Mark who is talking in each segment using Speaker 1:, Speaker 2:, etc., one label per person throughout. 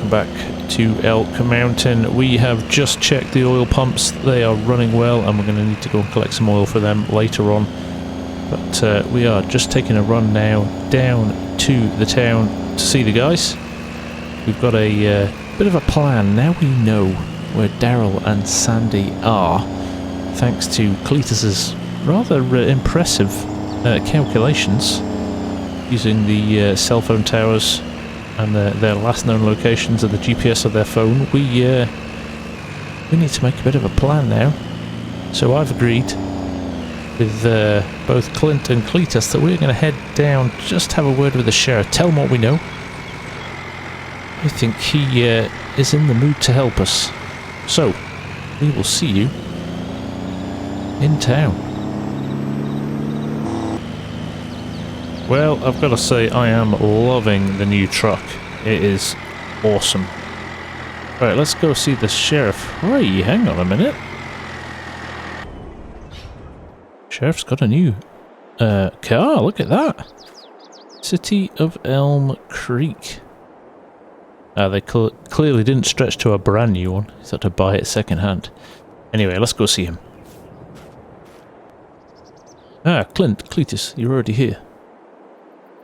Speaker 1: welcome back to Elk Mountain. We have just checked the oil pumps. They are running well and we're going to need to go and collect some oil for them later on. But we are just taking a run now down to the town to see the guys. We've got a bit of a plan. Now we know where Darryl and Sandy are, thanks to Cletus's rather impressive calculations using the cell phone towers and their last known locations of the GPS of their phone. We need to make a bit of a plan now. So I've agreed with both Clint and Cletus that we're going to head down, just have a word with the sheriff, tell him what we know. I think he is in the mood to help us. So, we will see you in town. Well, I've got to say, I am loving the new truck. It is awesome. Right, let's go see the sheriff. Hey, hang on a minute. Sheriff's got a new car, look at that. City of Elm Creek. They clearly didn't stretch to a brand new one. He's had to buy it second hand. Anyway, let's go see him. Cletus, you're already here.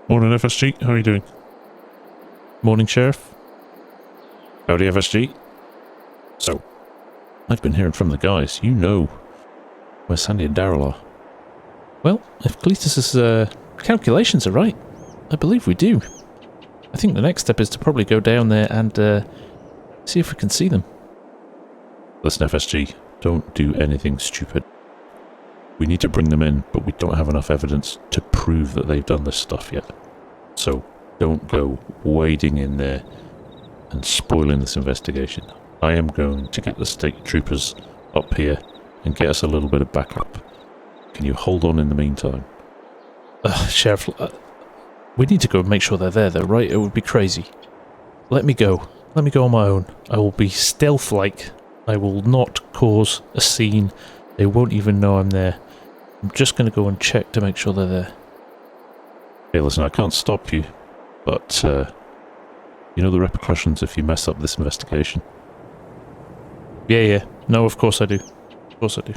Speaker 2: Morning, FSG. How are you doing?
Speaker 1: Morning, Sheriff.
Speaker 2: Howdy, FSG. So, I've been hearing from the guys. You know where Sandy and Darryl are.
Speaker 1: Well, if Cletus's calculations are right, I believe we do. I think the next step is to probably go down there and see if we can see them.
Speaker 2: Listen, FSG, don't do anything stupid. We need to bring them in, but we don't have enough evidence to prove that they've done this stuff yet. So, don't go wading in there and spoiling this investigation. I am going to get the state troopers up here and get us a little bit of backup. Can you hold on in the meantime?
Speaker 1: Sheriff, we need to go and make sure they're there though, right? It would be crazy. Let me go. Let me go on my own. I will be stealth-like. I will not cause a scene. They won't even know I'm there. I'm just going to go and check to make sure they're there.
Speaker 2: Hey, listen, I can't stop you, but you know the repercussions if you mess up this investigation?
Speaker 1: Yeah. No, of course I do. Of course I do.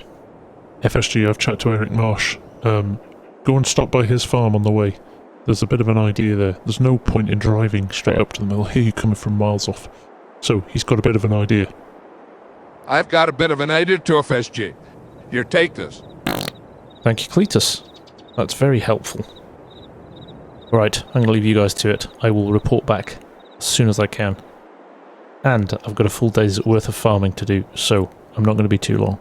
Speaker 2: FSG, I've chatted to Eric Marsh. Go and stop by his farm on the way. There's a bit of an idea there. There's no point in driving straight up to them. They'll hear you coming from miles off. So, he's got a bit of an idea.
Speaker 3: I've got a bit of an idea to FSG. Here, take this.
Speaker 1: Thank you, Cletus. That's very helpful. Right, I'm going to leave you guys to it. I will report back as soon as I can. And I've got a full day's worth of farming to do, so I'm not going to be too long.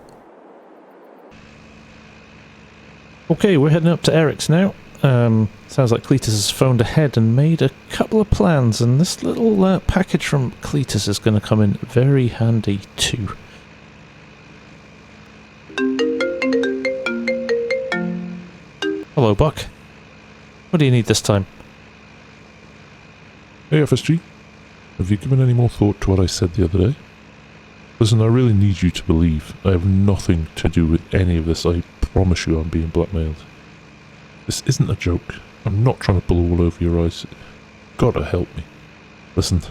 Speaker 1: Okay, we're heading up to Eric's now. Sounds like Cletus has phoned ahead and made a couple of plans, and this little package from Cletus is going to come in very handy too. Hello, Buck. What do you need this time?
Speaker 4: Hey, FSG. Have you given any more thought to what I said the other day? Listen, I really need you to believe I have nothing to do with any of this. I promise you I'm being blackmailed. This isn't a joke. I'm not trying to pull all over your eyes. Gotta help me. Listen,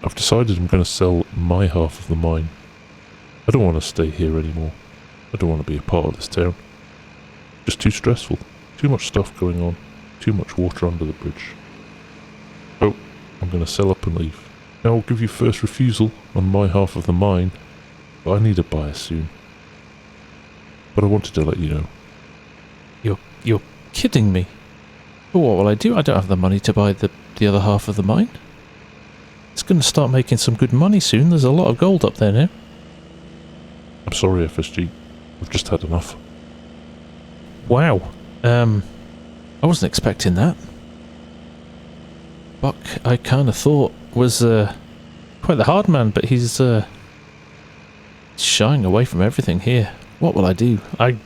Speaker 4: I've decided I'm going to sell my half of the mine. I don't want to stay here anymore. I don't want to be a part of this town. Just too stressful. Too much stuff going on. Too much water under the bridge. So, I'm going to sell up and leave. Now I'll give you first refusal on my half of the mine, but I need a buyer soon. But I wanted to let you know.
Speaker 1: You're kidding me. What will I do? I don't have the money to buy the other half of the mine. It's going to start making some good money soon. There's a lot of gold up there now.
Speaker 4: I'm sorry, FSG. I've just had enough.
Speaker 1: Wow. I wasn't expecting that. Buck, I kind of thought was quite the hard man, but he's shying away from everything here. What will I do? I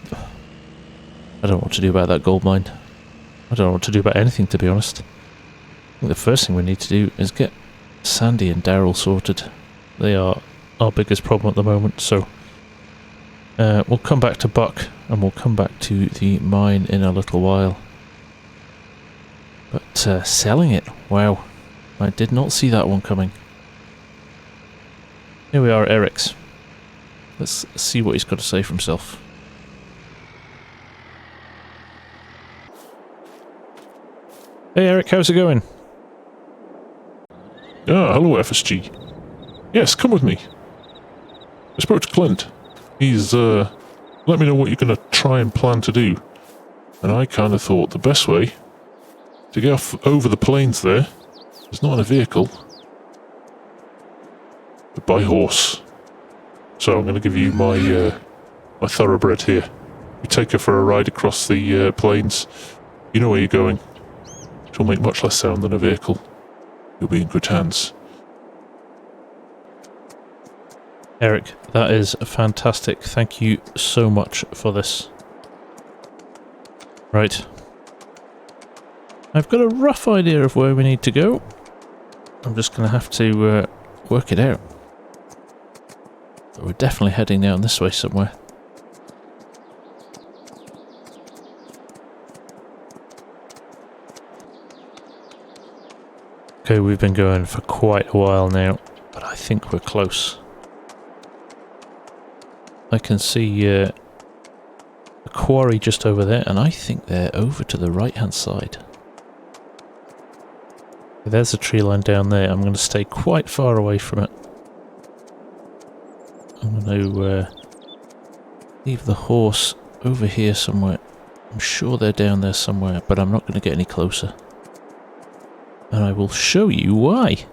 Speaker 1: don't know what to do about that gold mine. I don't know what to do about anything, to be honest. I think the first thing we need to do is get Sandy and Darryl sorted. They are our biggest problem at the moment, so we'll come back to Buck and we'll come back to the mine in a little while. But selling it, wow, I did not see that one coming. Here we are, Eric's. Let's see what he's got to say for himself. Hey Eric, how's it going?
Speaker 4: Ah, hello FSG. Yes, come with me. I spoke to Clint. He's, let me know what you're gonna try and plan to do. And I kinda thought the best way to get off over the plains there is not in a vehicle, but by horse. So I'm gonna give you my, my thoroughbred here. You take her for a ride across the, plains. You know where you're going. It will make much less sound than a vehicle. You'll be in good hands.
Speaker 1: Eric, that is fantastic. Thank you so much for this. Right. I've got a rough idea of where we need to go. I'm just going to have to work it out. But we're definitely heading down this way somewhere. Okay, we've been going for quite a while now, but I think we're close. I can see a quarry just over there, and I think they're over to the right-hand side. There's a tree line down there. I'm going to stay quite far away from it. I'm going to leave the horse over here somewhere. I'm sure they're down there somewhere, but I'm not going to get any closer. And I will show you why.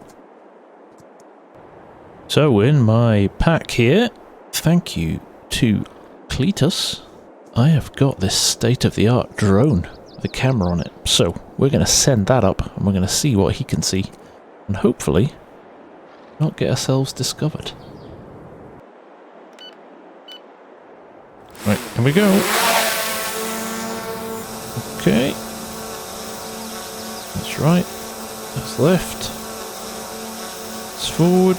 Speaker 1: So in my pack here, thank you to Cletus, I have got this state-of-the-art drone with a camera on it. So we're going to send that up and we're going to see what he can see. And hopefully not get ourselves discovered. Right, here we go. Okay. That's right. That's left. That's forward.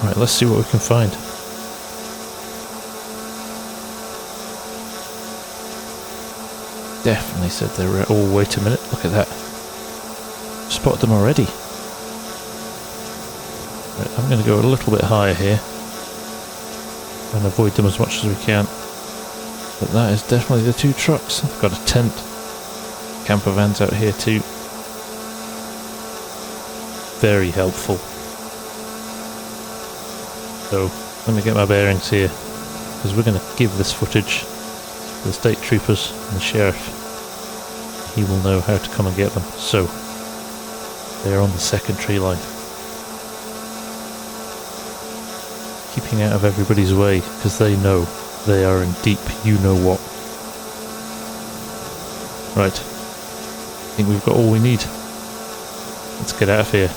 Speaker 1: Right, let's see what we can find. Definitely said they were... Oh, wait a minute. Look at that. Spotted them already. Right, I'm going to go a little bit higher here. And avoid them as much as we can. But that is definitely the two trucks. I've got a tent. Camper van's out here too. Very helpful. So, let me get my bearings here, because we're going to give this footage to the state troopers and the sheriff. He will know how to come and get them. So, they're on the second tree line. Keeping out of everybody's way, because they know they are in deep you-know-what. Right. I think we've got all we need. Let's get out of here.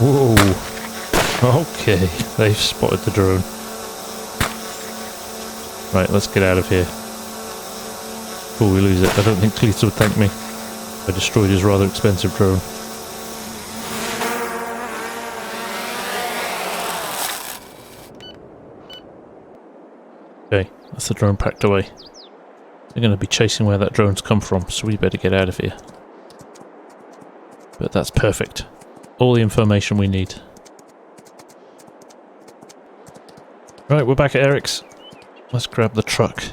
Speaker 1: Whoa! Okay, they've spotted the drone. Right, let's get out of here. Before we lose it. I don't think Cletus would thank me. I destroyed his rather expensive drone. Okay, that's the drone packed away. They're going to be chasing where that drone's come from, so we better get out of here. But that's perfect. All the information we need. Right, we're back at Eric's. Let's grab the truck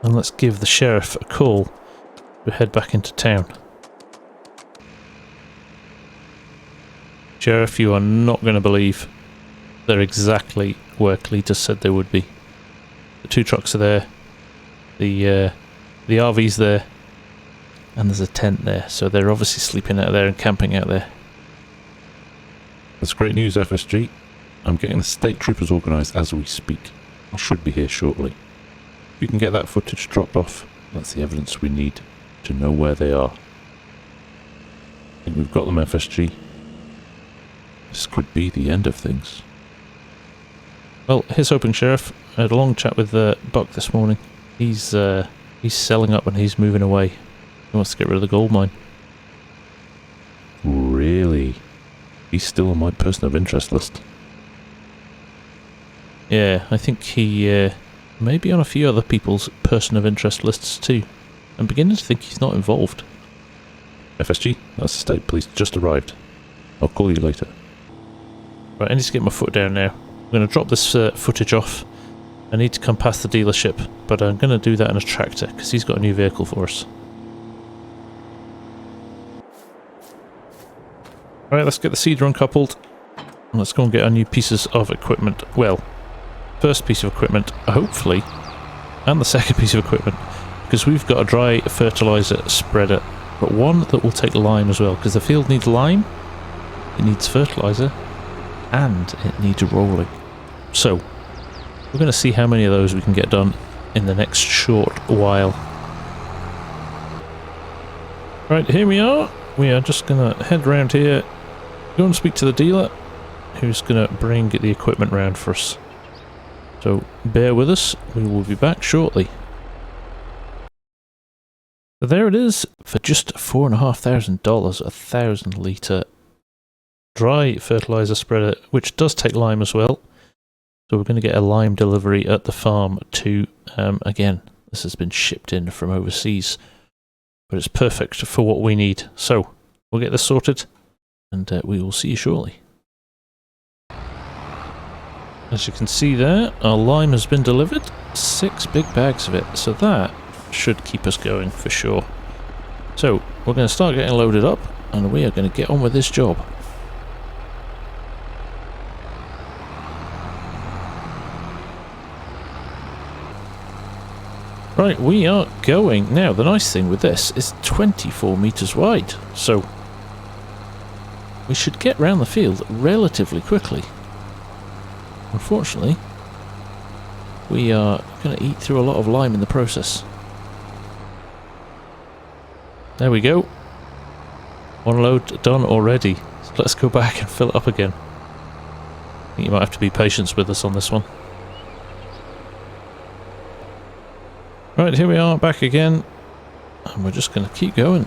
Speaker 1: and let's give the sheriff a call to head back into town. Sheriff, you are not going to believe they're exactly where Cletus said they would be. The two trucks are there. The RV's there. And there's a tent there, so they're obviously sleeping out there and camping out there.
Speaker 2: That's great news, FSG. I'm getting the state troopers organised as we speak. I should be here shortly. If you can get that footage dropped off, that's the evidence we need to know where they are. I think we've got them, FSG. This could be the end of things.
Speaker 1: Well, here's hoping, Sheriff. I had a long chat with Buck this morning. He's selling up and he's moving away. He wants to get rid of the gold mine.
Speaker 2: Really? He's still on my person of interest list.
Speaker 1: Yeah, I think he may be on a few other people's person of interest lists too. I'm beginning to think he's not involved.
Speaker 2: FSG, that's the state police just arrived. I'll call you later.
Speaker 1: Right, I need to get my foot down now. I'm going to drop this footage off. I need to come past the dealership, but I'm going to do that in a tractor because he's got a new vehicle for us. Alright, let's get the seeder uncoupled. And let's go and get our new pieces of equipment. Well, first piece of equipment, hopefully, and the second piece of equipment, because we've got a dry fertilizer spreader, but one that will take lime as well, because the field needs lime, it needs fertilizer, and it needs rolling. So, we're going to see how many of those we can get done in the next short while. Right, here we are. We are just going to head around here, go and speak to the dealer, who's going to bring the equipment round for us. So, bear with us, we will be back shortly. So there it is, for just $4,500, a 1,000 litre dry fertilizer spreader, which does take lime as well. So we're going to get a lime delivery at the farm too. Again, this has been shipped in from overseas, but it's perfect for what we need. So we'll get this sorted, and we will see you shortly. As you can see there, our lime has been delivered. 6 big bags of it, so that should keep us going for sure. So we're going to start getting loaded up, and we are going to get on with this job. Right, we are going. Now, the nice thing with this is 24 metres wide, so we should get round the field relatively quickly. Unfortunately, we are going to eat through a lot of lime in the process. There we go. One load done already. So let's go back and fill it up again. I think you might have to be patient with us on this one. Right, here we are, back again, and we're just going to keep going.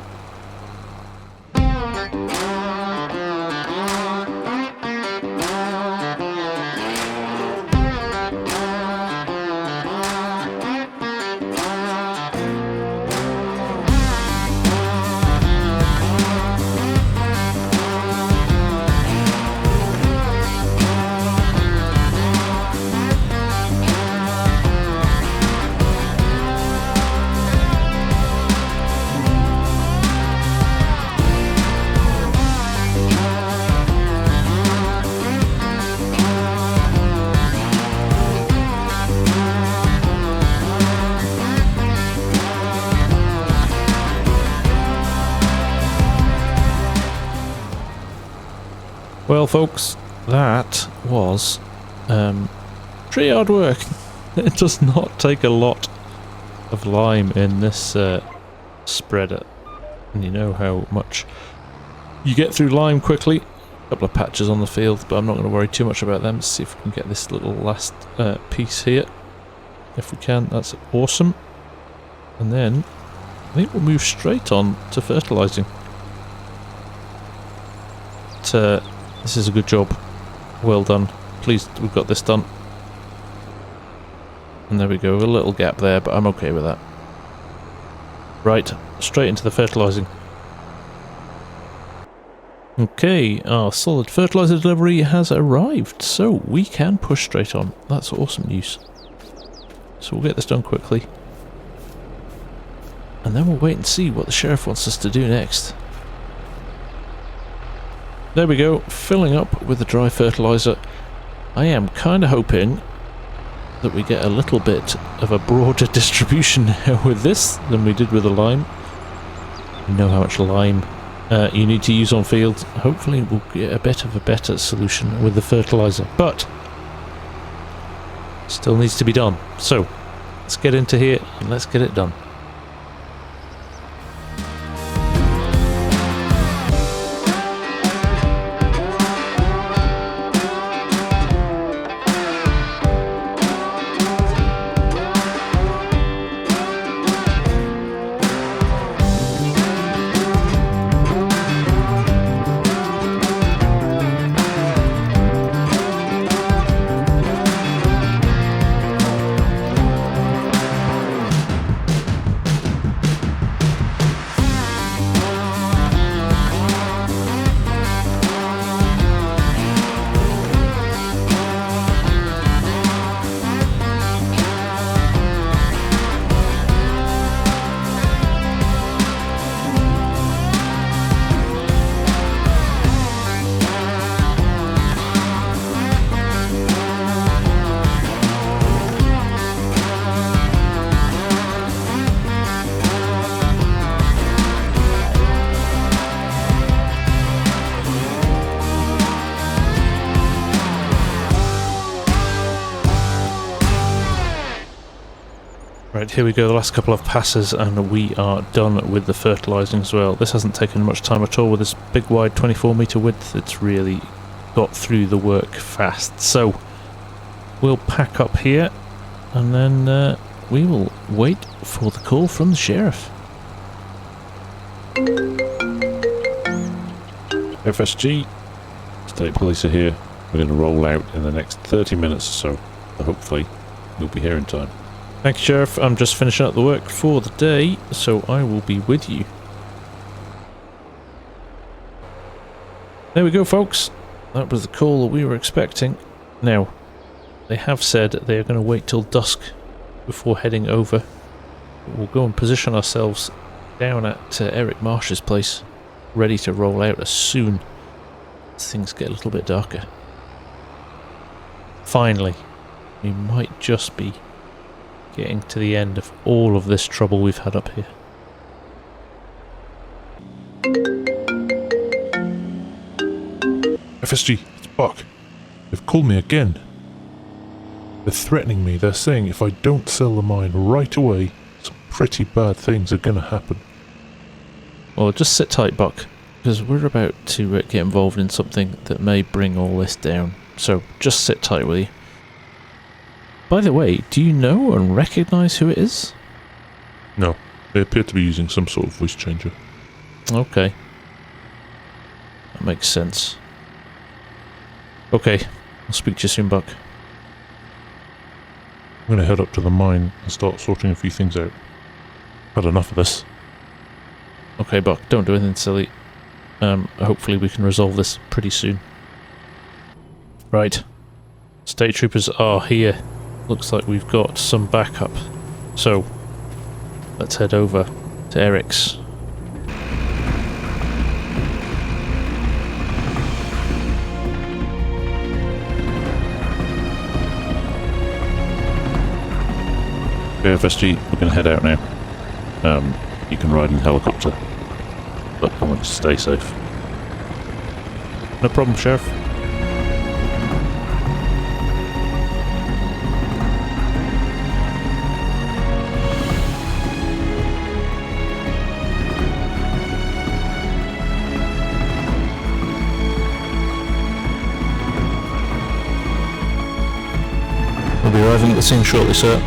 Speaker 1: Well folks, that was pretty hard work. It does not take a lot of lime in this spreader, and you know how much you get through lime quickly. A couple of patches on the field, but I'm not going to worry too much about them. Let's see if we can get this little last piece here. If we can, that's awesome. And then I think we'll move straight on to fertilising. This is a good job. Well done. Pleased we've got this done. And there we go, a little gap there, but I'm okay with that. Right, straight into the fertilising. Okay, our solid fertiliser delivery has arrived, so we can push straight on. That's awesome news. So we'll get this done quickly. And then we'll wait and see what the sheriff wants us to do next. There we go, filling up with the dry fertiliser. I am kind of hoping that we get a little bit of a broader distribution now with this than we did with the lime. You know how much lime you need to use on field. Hopefully we'll get a bit of a better solution with the fertiliser, but still needs to be done. So let's get into here and let's get it done. Right, here we go, the last couple of passes, and we are done with the fertilising as well. This hasn't taken much time at all with this big wide 24 metre width. It's really got through the work fast. So we'll pack up here, and then we will wait for the call from the sheriff.
Speaker 2: FSG, State Police are here. We're going to roll out in the next 30 minutes or so. So hopefully we'll be here in time.
Speaker 1: Thank you, Sheriff. I'm just finishing up the work for the day, so I will be with you. There we go, folks. That was the call that we were expecting. Now, they have said they are going to wait till dusk before heading over. We'll go and position ourselves down at Eric Marsh's place, ready to roll out as soon as things get a little bit darker. Finally, we might just be getting to the end of all of this trouble we've had up here.
Speaker 4: FSG, it's Buck. They've called me again. They're threatening me. They're saying if I don't sell the mine right away, some pretty bad things are going to happen.
Speaker 1: Well, just sit tight, Buck, because we're about to get involved in something that may bring all this down. So just sit tight, will you? By the way, do you know and recognise who it is?
Speaker 4: No, they appear to be using some sort of voice changer.
Speaker 1: Okay. That makes sense. Okay, I'll speak to you soon, Buck.
Speaker 4: I'm going to head up to the mine and start sorting a few things out. Had enough of this.
Speaker 1: Okay, Buck, don't do anything silly. Hopefully we can resolve this pretty soon. Right. State troopers are here. Looks like we've got some backup. So, let's head over to Eric's.
Speaker 2: Okay, FSG, we're going to head out now. You can ride in the helicopter, but I want you to stay safe.
Speaker 1: No problem, Sheriff. We'll be arriving at the scene shortly, sir.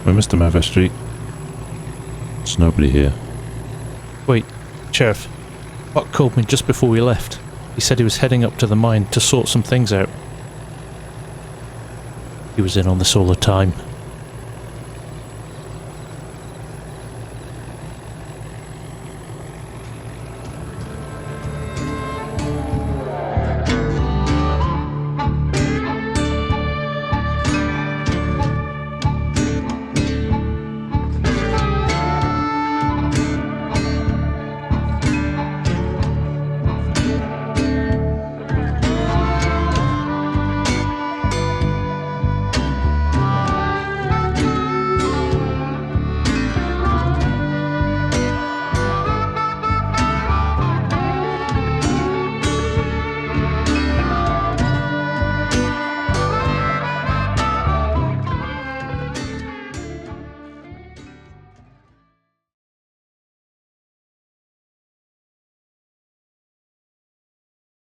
Speaker 2: We missed him, FSG. There's nobody here.
Speaker 1: Wait, Sheriff. Buck called me just before we left. He said he was heading up to the mine to sort some things out. He was in on this all the time.